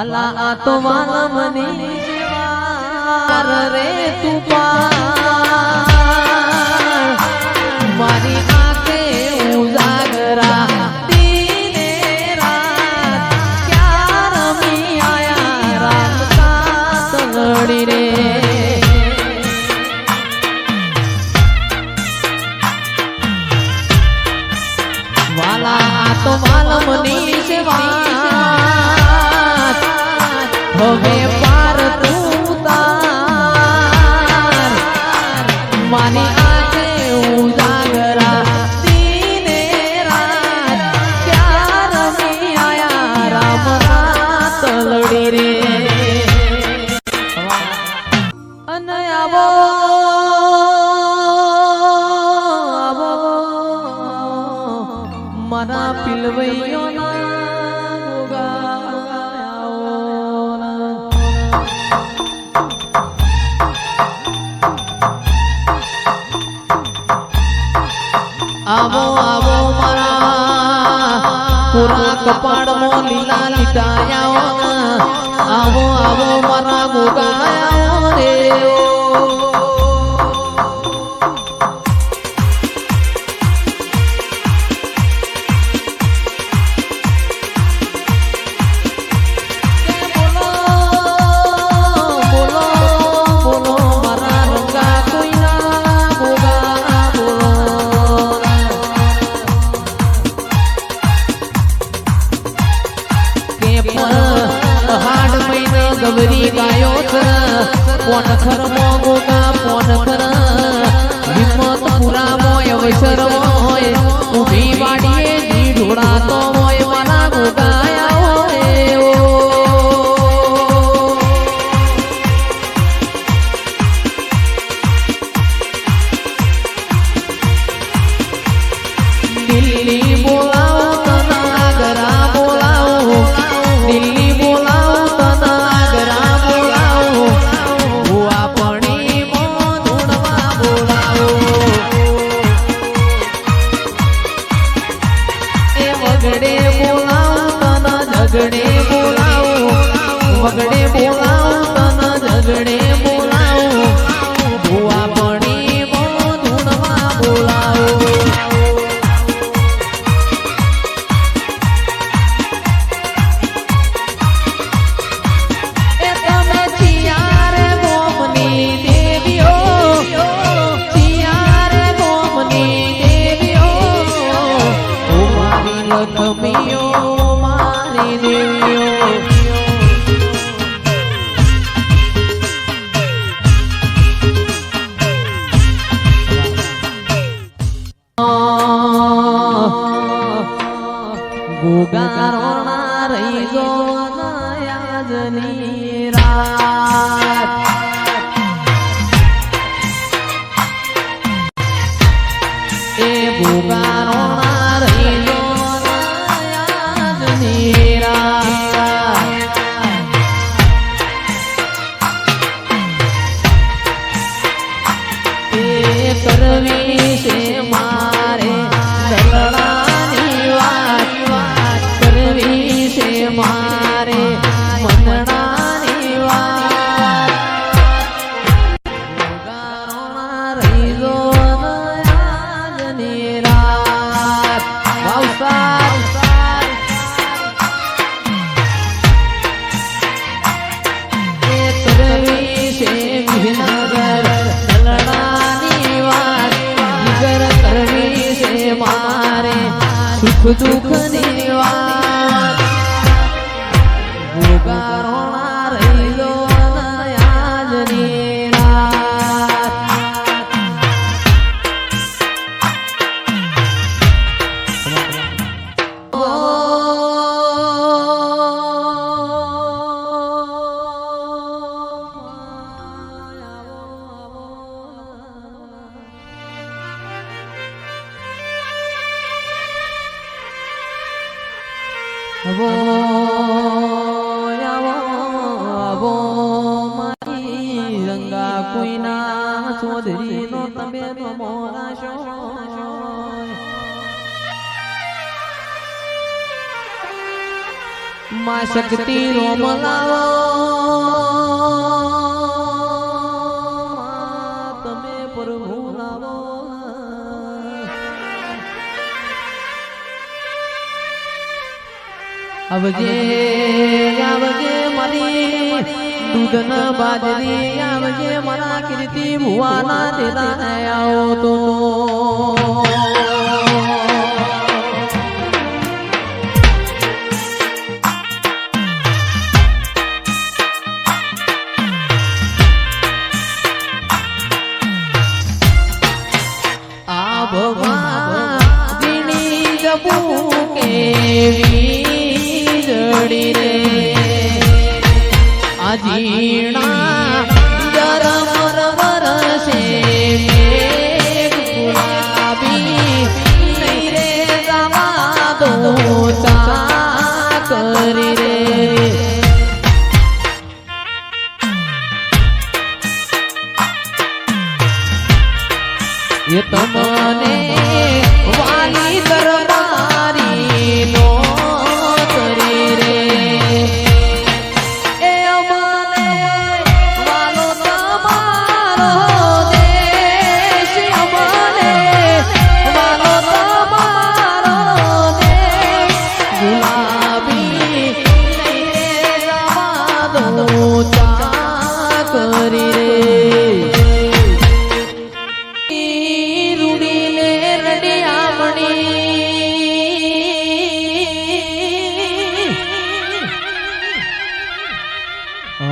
વાલા આ તો વાલા મને વાર રે તું મારી આંખે ઉજાગરા દીને રાત ક્યાં રમી આયા રામતા તલડી રે વાલા આ તો વાલા મને હવે પાર તું તાર માની આંખે ઉજાગરા દીને રાત ક્યાં રમી આયા રામ તલડી રે અને આવો મારા પિલવૈયો આવો આવો મારા પૂરા કપાળમાં લીલા લીટાયા આવો આવો મારા ગોગાયા રે ગવરી ગાયો કોણ ખર મોગોગા કોણ ખર હિંમત પુરા મોય અવસર મોય ઉભી વાડીએ જી ઢોળાતો મોય મારા ગોગાયા હોય દિલ્હી બોલાવો તનાગરા બોલાવો દિલ્હી બોલાવો વગડે બોલાવો તને ઝગડે બોલાવો ભુવા પણી ધૂણવા બોલાવો એ તમે ચિયારે ગોમની દેવીઓ ચિયારે ગોમની દેવીઓ મારી લખમીઓ મારી દેવીઓ ગોગારોણા રહી જો યાજની રાત એ ગોગારોણા રહી જો યાજની રાત એ કરવી છે મારે દલડાની વાત મારે મનડાની વાત ગોગારોણા રહી જો યાજની રાત વાવસાર એ કરવી છે વિનગર દલડાની વાત નિગર કરવી છે મારે સુખ દુઃખની વાત ગોગારોણા રહી જો યાજની રાત મારી રંગા કોઈના ચૌધરી નો તમે મોરા છો માં શક્તિ રોમ લાવો તમે પ્રભુ લાવો આવજે આવજે મારી દૂધ ન બાજરી આવજે મારા કીર્તિ ભુવાના દેદાને આવો તો આ ભગવાની જબુ કેવી જડી રે આજીણા જરમર વરસે મેઘ ગુલાબી નહીં રે ગાવા દો ચા કરી રે એ તમને વાલી દરબારી નો કરી રે એ અમને વાલો તમારો દેશ અમને વાલો તમારો દેશ ગુલાબી લઈને જવા દો ચા કરી રે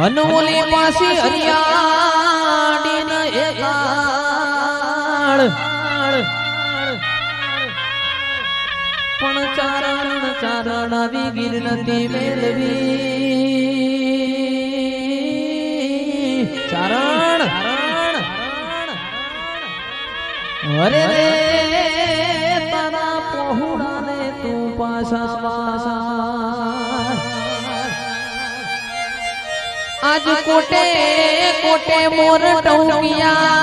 અનમોલી પાસી હરિયાળી ન એકાળ પણ ચારણ ચારણ આવી ગીર નથી મેલવી ચારણ અરે રે તારા પહોળાને તું પાછા પાછા આજ કોટે કોટે મોર ટોકિયા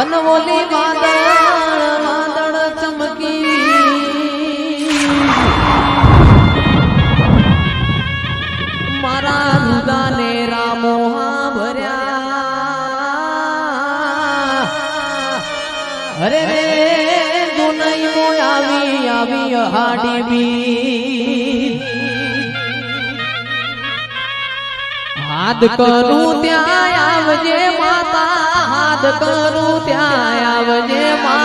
અનવોલી વાદળ વાદળ ચમકી મારા રુદાને રામો ભર્યા અરે રે દુનૈનો આવી આવી હાડી બી હાથ કરું ત્યાં આવજે માતા હાથ કરું ત્યાં આવજે મા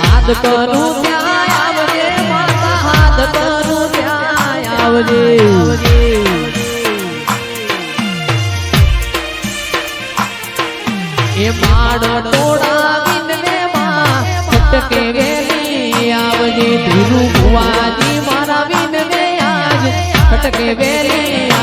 હાથ કરું ત્યાં આવજે માતા હાથ કરું ત્યાં આવજે એ માડ ટોળા વિનવે માં છટકે વેલી આવજે ધીરુ ભુવાજી મારા વિનવે આજ છટકે વેલી